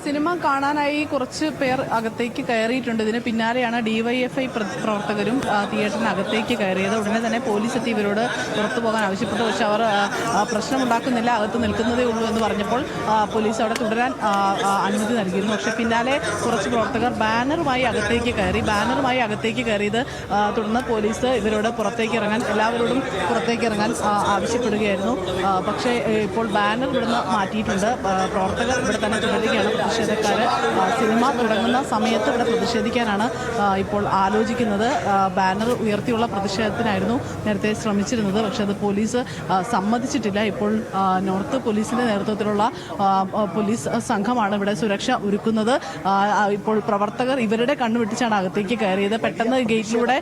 Cinema കാണാനായി കുറച്ച് പേർ അകത്തേക്ക് കയറിയിട്ടുണ്ട്. ഇതിന് പിന്നാലെയാണ് ഡിവൈഎഫ്ഐ പ്രവർത്തകരും തിയേറ്ററിനകത്തേക്ക് കയറിയത്. ഉടനെ തന്നെ പോലീസ് എത്തി ഇവരോട് പുറത്തു പോകാൻ ആവശ്യപ്പെട്ടു. പക്ഷെ അവർ പ്രശ്നമുണ്ടാക്കുന്നില്ല, അകത്ത് നിൽക്കുന്നതേ ഉള്ളൂ എന്ന് പറഞ്ഞപ്പോൾ പോലീസ് അവിടെ തുടരാൻ അനുമതി നൽകിയിരുന്നു. പക്ഷെ പിന്നാലെ കുറച്ച് പ്രവർത്തകർ ബാനറുമായി അകത്തേക്ക് കയറിയത് തുടർന്ന് പോലീസ് ഇവരോട് എല്ലാവരോടും പുറത്തേക്ക് ഇറങ്ങാൻ ആവശ്യപ്പെടുകയായിരുന്നു. പക്ഷേ ഇപ്പോൾ ബാനർ ഇവിടുന്ന് മാറ്റിയിട്ടുണ്ട്. പ്രവർത്തകർ ഇവിടെ തന്നെ തുടരുകയാണ്. പ്രതിഷേധക്കാർ സിനിമ തുടങ്ങുന്ന സമയത്ത് ഇവിടെ പ്രതിഷേധിക്കാനാണ് ഇപ്പോൾ ആലോചിക്കുന്നത്. ബാനർ ഉയർത്തിയുള്ള പ്രതിഷേധത്തിനായിരുന്നു നേരത്തെ ശ്രമിച്ചിരുന്നത്. പക്ഷെ അത് പോലീസ് സമ്മതിച്ചിട്ടില്ല. ഇപ്പോൾ നോർത്ത് പോലീസിന്റെ നേതൃത്വത്തിലുള്ള പോലീസ് സംഘമാണ് ഇവിടെ സുരക്ഷ ഒരുക്കുന്നത്. ഇപ്പോൾ പ്രവർത്തകർ ഇവരുടെ കണ്ണുവെട്ടിച്ചാണ് അകത്തേക്ക് കയറിയത്. പെട്ടെന്ന് ഗേറ്റിലൂടെ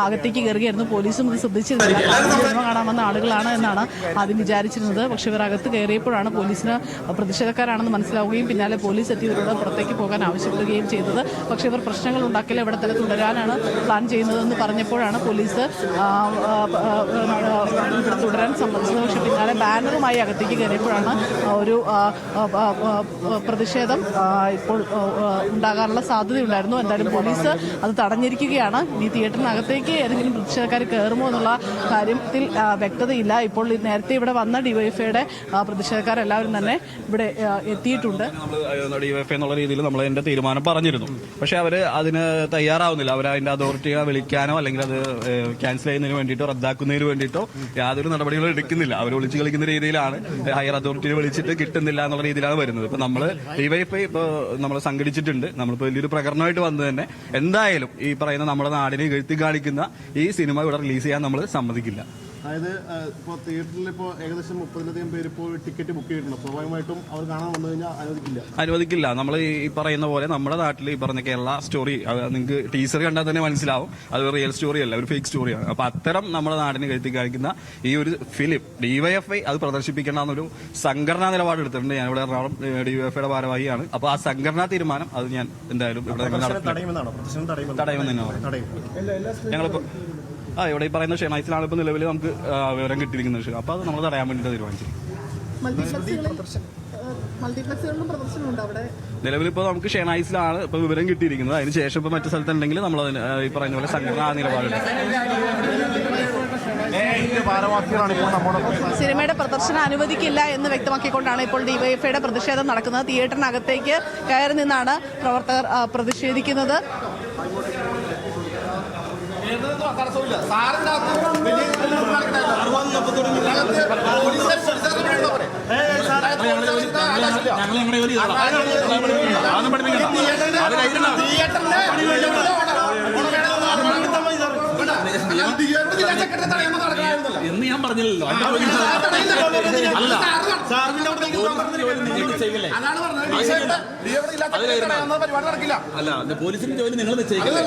അകത്തേക്ക് കയറുകയായിരുന്നു. പോലീസും ഇത് ശ്രദ്ധിച്ചിരുന്നില്ല. സിനിമ കാണാൻ വന്ന ആളുകളാണ് എന്നാണ് ആദ്യം വിചാരിച്ചിരുന്നത്. പക്ഷെ ഇവർ അകത്ത് കയറിയപ്പോഴാണ് പോലീസിന് പ്രതിഷേധക്കാരാണെന്ന് മനസ്സിലാവുകയും പിന്നാലെ പോലീസ് എത്തിയവരോട് പുറത്തേക്ക് പോകാൻ ആവശ്യപ്പെടുകയും ചെയ്തത്. പക്ഷെ ഇവർ പ്രശ്നങ്ങൾ ഉണ്ടാക്കില്ല, ഇവിടെ തന്നെ തുടരാനാണ് പ്ലാൻ ചെയ്യുന്നതെന്ന് പറഞ്ഞപ്പോഴാണ് പോലീസ് ഇവിടെ തുടരാൻ സമ്മതിച്ചത്. പക്ഷെ പിന്നാലെ ബാനറുമായി അകത്തേക്ക് കയറിയപ്പോഴാണ് ഒരു പ്രതിഷേധം ഇപ്പോൾ ഉണ്ടാകാനുള്ള സാധ്യതയുണ്ടായിരുന്നു. എന്തായാലും പോലീസ് അത് തടഞ്ഞിരിക്കുകയാണ്. ഈ തിയേറ്ററിനകത്തേക്ക് ഏതെങ്കിലും പ്രതിഷേധക്കാർ കയറുമോ എന്നുള്ള കാര്യത്തിൽ വ്യക്തതയില്ല. ഇപ്പോൾ നേരത്തെ ഇവിടെ വന്ന ഡിവൈഎഫ്ഐയുടെ പ്രതിഷേധക്കാരെല്ലാവരും തന്നെ ഇവിടെ എത്തിയിട്ടുണ്ട്. ഡിവൈഎഫ്ഐ എന്നുള്ള രീതിയിൽ നമ്മൾ അതിന്റെ തീരുമാനം പറഞ്ഞിരുന്നു. പക്ഷെ അവര് അതിന് തയ്യാറാവുന്നില്ല. അവർ അതിന്റെ അതോറിറ്റിയെ വിളിക്കാനോ അല്ലെങ്കിൽ അത് ക്യാൻസൽ ചെയ്യുന്നതിന് വേണ്ടിയിട്ടോ റദ്ദാക്കുന്നതിന് വേണ്ടിയിട്ടോ യാതൊരു നടപടികളും എടുക്കുന്നില്ല. അവർ വിളിച്ചു കളിക്കുന്ന രീതിയിലാണ്. ഹയർ അതോറിറ്റിയെ വിളിച്ചിട്ട് കിട്ടുന്നില്ല എന്നുള്ള രീതിയിലാണ് വരുന്നത്. ഇപ്പൊ നമ്മള് ഡിവൈഎഫ്ഐ ഇപ്പൊ നമ്മൾ സംഘടിച്ചിട്ടുണ്ട്. നമ്മളിപ്പോ വലിയൊരു പ്രകടനമായിട്ട് വന്നത് തന്നെ എന്തായാലും ഈ പറയുന്ന നമ്മുടെ നാടിനെ എഴുത്തി കാണിക്കുന്ന ഈ സിനിമ ഇവിടെ റിലീസ് ചെയ്യാൻ നമ്മൾ സമ്മതിക്കില്ല. അതായത് ഇപ്പോൾ തിയേറ്ററിൽ ഇപ്പോൾ ഏകദേശം 30-ലധികം പേര് ഇപ്പോൾ ടിക്കറ്റ് ബുക്ക് ചെയ്തിട്ടുണ്ട്. സ്വാഭാവികമായിട്ടും അവർ കാണാൻ വന്നു കഴിഞ്ഞാൽ അനുവദിക്കില്ല. നമ്മൾ ഈ പറയുന്ന പോലെ നമ്മുടെ നാട്ടിൽ ഈ പറഞ്ഞ കേരള സ്റ്റോറി നിങ്ങൾക്ക് ടീസർ കണ്ടാൽ തന്നെ മനസ്സിലാവും. അത് റിയൽ സ്റ്റോറി അല്ല, ഒരു ഫേക്ക് സ്റ്റോറിയാണ്. അപ്പൊ അത്തരം നമ്മുടെ നാടിനെ കഴുത്തി കാണിക്കുന്ന ഈ ഒരു ഫിലിം ഡിവൈഎഫ്ഐ അത് പ്രദർശിപ്പിക്കണമെന്നൊരു സംഘടനാ നിലപാടെടുത്തിട്ടുണ്ട്. ഞാൻ ഇവിടെ എറണാകുളം ഡിവൈഎഫ്ഐയുടെ ഭാരവാഹിയാണ്. അപ്പൊ ആ സംഘടനാ തീരുമാനം അത് ഞാൻ എന്തായാലും ഇവിടെ തടയുമെന്ന് ഞങ്ങളിപ്പോ ഇവിടെ ഈ പറയുന്ന ഷെനൈസിലാണ് ഇപ്പൊ നിലവിൽ നമുക്ക് വിവരം കിട്ടിയിരിക്കുന്നത്. അപ്പൊ അത് നമ്മൾ തടയാൻ വേണ്ടിയിട്ട് തീരുമാനിച്ചു. നിലവിലിപ്പോ നമുക്ക് ഷെനൈസിലാണ് ഇപ്പൊ വിവരം കിട്ടിയിരിക്കുന്നത്. അതിനുശേഷം ഇപ്പൊ മറ്റു സ്ഥലത്തുണ്ടെങ്കിൽ നമ്മൾ ഈ പറയുന്ന പോലെ സംഘടനാ നിലപാടുണ്ട്. സിനിമയുടെ പ്രദർശനം അനുവദിക്കില്ല എന്ന് വ്യക്തമാക്കിക്കൊണ്ടാണ് ഇപ്പോൾ ഡിവൈഎഫ്ഐയുടെ പ്രതിഷേധം നടക്കുന്നത്. തിയേറ്ററിനകത്തേക്ക് കയറി നിന്നാണ് പ്രവർത്തകർ പ്രതിഷേധിക്കുന്നത്. എന്ന് ഞാൻ പറഞ്ഞില്ലല്ലോ. അല്ല, പോലീസിന്റെ ജോലി നിങ്ങൾ നിശ്ചയിക്കില്ല.